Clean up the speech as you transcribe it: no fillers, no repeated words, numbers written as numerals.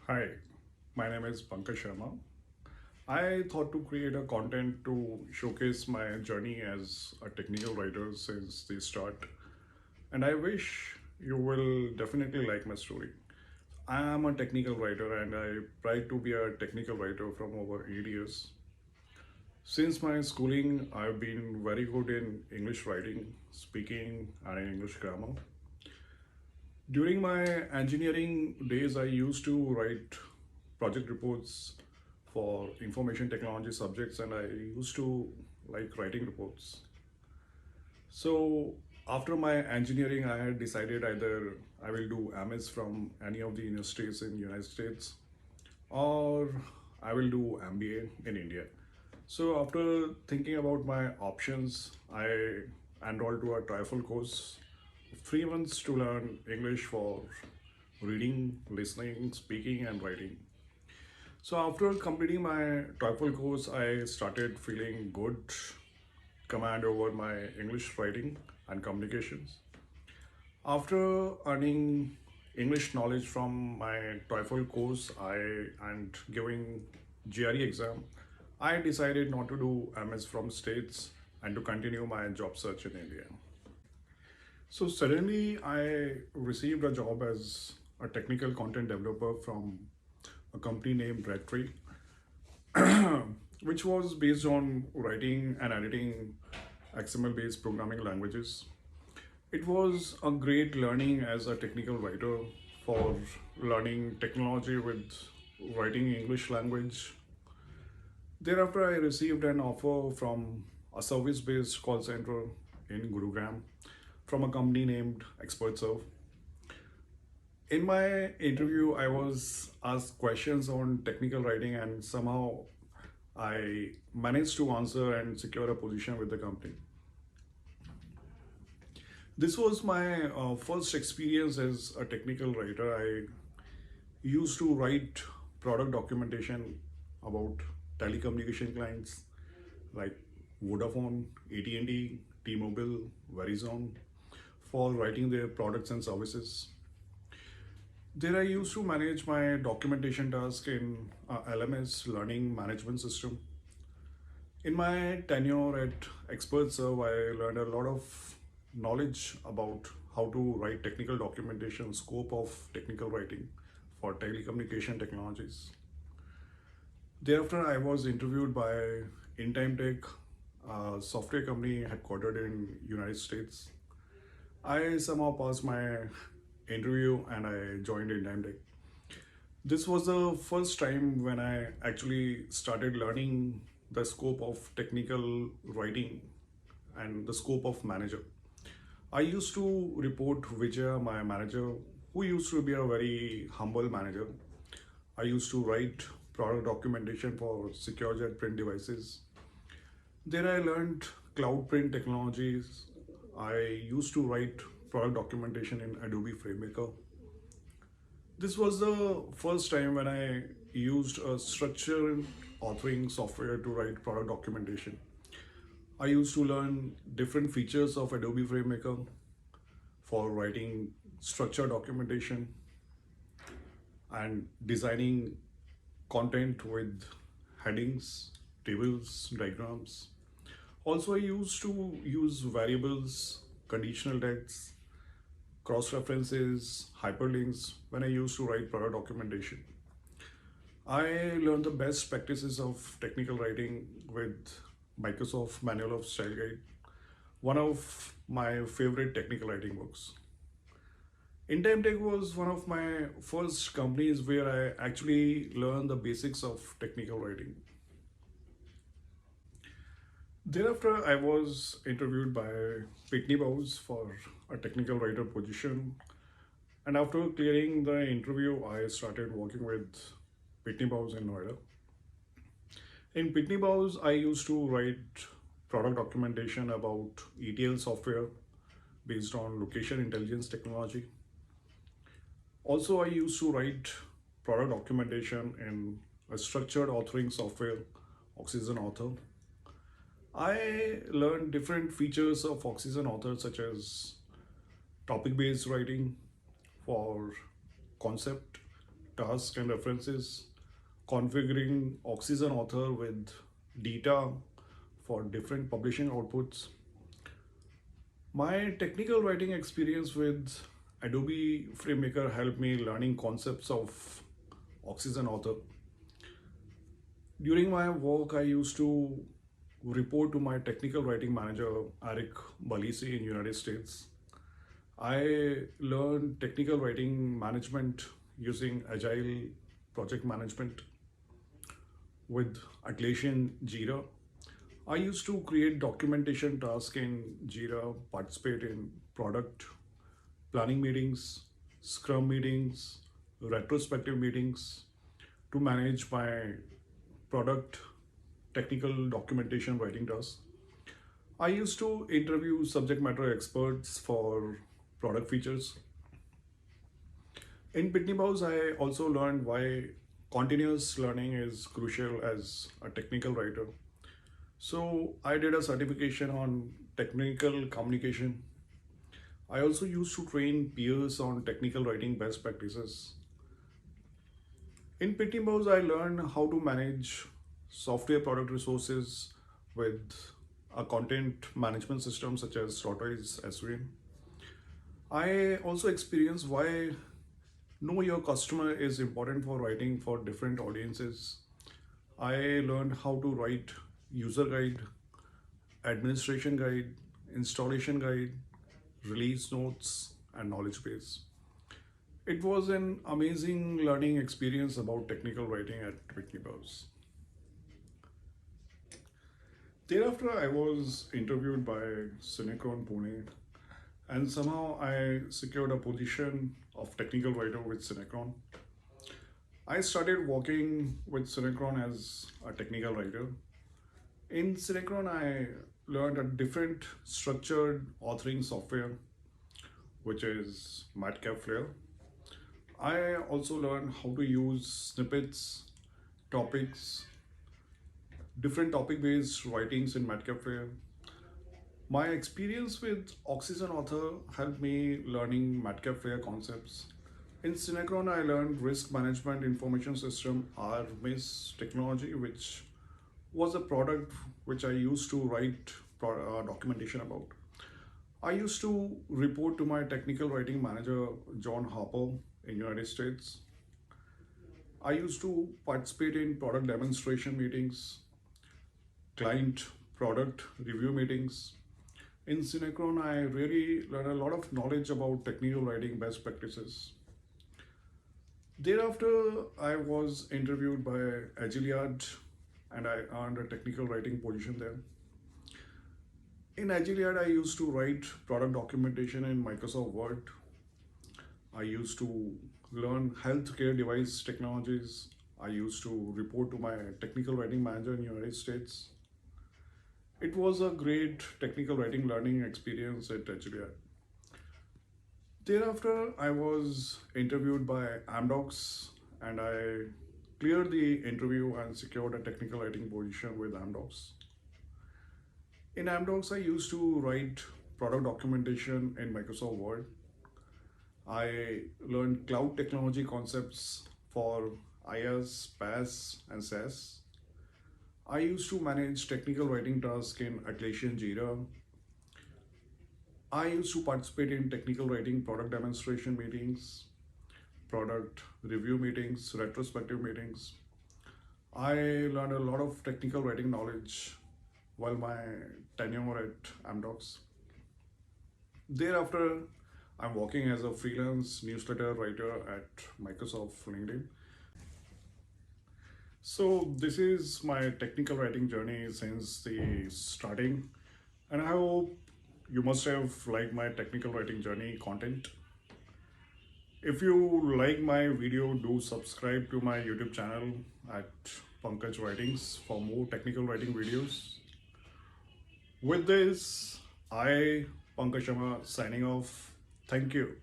Hi, my name is Pankaj Sharma. I thought to create a content to showcase my journey as a technical writer since the start, and I wish you will definitely like my story. I am a technical writer and I tried to be a technical writer from over 8 years. Since my schooling, I've been very good in English writing, speaking, and in English grammar. During my engineering days, I used to write project reports for information technology subjects, and I used to like writing reports. So, after my engineering, I had decided either I will do MS from any of the universities in United States or I will do MBA in India. So, after thinking about my options, I enrolled to a TOEFL course, 3 months to learn English for reading, listening, speaking, and writing. So after completing my TOEFL course, I started feeling good command over my English writing and communications. After earning English knowledge from my TOEFL course, I and giving GRE exam, I decided not to do MS from States and to continue my job search in India. So suddenly I received a job as a technical content developer from a company named Redtree, which was based on writing and editing XML based programming languages. It was a great learning as a technical writer for learning technology with writing English language. Thereafter, I received an offer from a service based call center in Gurugram from a company named ExpertServe. In my interview, I was asked questions on technical writing, and somehow I managed to answer and secure a position with the company. This was my first experience as a technical writer. I used to write product documentation about telecommunication clients like Vodafone, AT&T, T-Mobile, Verizon for writing their products and services. There I used to manage my documentation task in LMS, Learning Management System. In my tenure at ExpertServe, I learned a lot of knowledge about how to write technical documentation, scope of technical writing for telecommunication technologies. Thereafter, I was interviewed by InTime Tech, a software company headquartered in United States. I somehow passed my interview and I joined InTime Tech. This was the first time when I actually started learning the scope of technical writing and the scope of manager. I used to report Vijaya, my manager, who used to be a very humble manager. I used to write product documentation for SecureJet print devices. There I learned cloud print technologies. I used to write product documentation in Adobe FrameMaker. This was the first time when I used a structured authoring software to write product documentation. I used to learn different features of Adobe FrameMaker for writing structured documentation and designing content with headings, tables, diagrams. Also, I used to use variables, conditional text, cross references, hyperlinks when I used to write product documentation. I learned the best practices of technical writing with Microsoft Manual of Style Guide, one of my favorite technical writing books. InTime Tech was one of my first companies where I actually learned the basics of technical writing. Thereafter, I was interviewed by Pitney Bowes for a technical writer position. And after clearing the interview, I started working with Pitney Bowes in Noida. In Pitney Bowes, I used to write product documentation about ETL software based on location intelligence technology. Also, I used to write product documentation in a structured authoring software, Oxygen Author. I learned different features of Oxygen Author, such as topic based writing for concept, tasks and references, configuring Oxygen Author with data for different publishing outputs. My technical writing experience with Adobe FrameMaker helped me learning concepts of Oxygen Author. During my work, I used to report to my technical writing manager, Eric Balisi in United States. I learned technical writing management using Agile project management with Atlassian Jira. I used to create documentation tasks in Jira, participate in product planning meetings, scrum meetings, retrospective meetings to manage my product technical documentation writing tasks. I used to interview subject matter experts for product features. In Pitney Bowes, I also learned why continuous learning is crucial as a technical writer. So I did a certification on technical communication. I also used to train peers on technical writing best practices. In Pitney Bowes, I learned how to manage software product resources with a content management system such as Tortoise SVN. I also experienced why know your customer is important for writing for different audiences. I learned how to write user guide, administration guide, installation guide, release notes, and knowledge base. It was an amazing learning experience about technical writing at Pitney Bowes. Thereafter, I was interviewed by Cinecron Pune, and somehow I secured a position of technical writer with Cinecron. I started working with Cinecron as a technical writer. In Cinecron, I learned a different structured authoring software, which is Madcap Flare. I also learned how to use snippets, topics, different topic-based writings in Madcap Flare. My experience with Oxygen Author helped me learning Madcap Flare concepts. In Cinecron, I learned risk management information system RMIS technology, which was a product which I used to write documentation about. I used to report to my technical writing manager, John Harper in United States. I used to participate in product demonstration meetings, client product review meetings. In Cinecron, I really learned a lot of knowledge about technical writing best practices. Thereafter, I was interviewed by Agiliad and I earned a technical writing position there. In Agiliad, I used to write product documentation in Microsoft Word. I used to learn healthcare device technologies. I used to report to my technical writing manager in the United States. It was a great technical writing learning experience at Agiliad. Thereafter, I was interviewed by Amdocs and I cleared the interview and secured a technical writing position with Amdocs. In Amdocs, I used to write product documentation in Microsoft Word. I learned cloud technology concepts for IaaS, PaaS, and SaaS. I used to manage technical writing tasks in Atlassian Jira. I used to participate in technical writing product demonstration meetings, product review meetings, retrospective meetings. I learned a lot of technical writing knowledge while my tenure at Amdocs. Thereafter, I'm working as a freelance newsletter writer at Microsoft LinkedIn. So this is my technical writing journey since the starting, and I hope you must have liked my technical writing journey content. If you like my video, do subscribe to my YouTube channel at Pankaj Writings for more technical writing videos. With this, I, Pankaj Sharma, signing off. Thank you.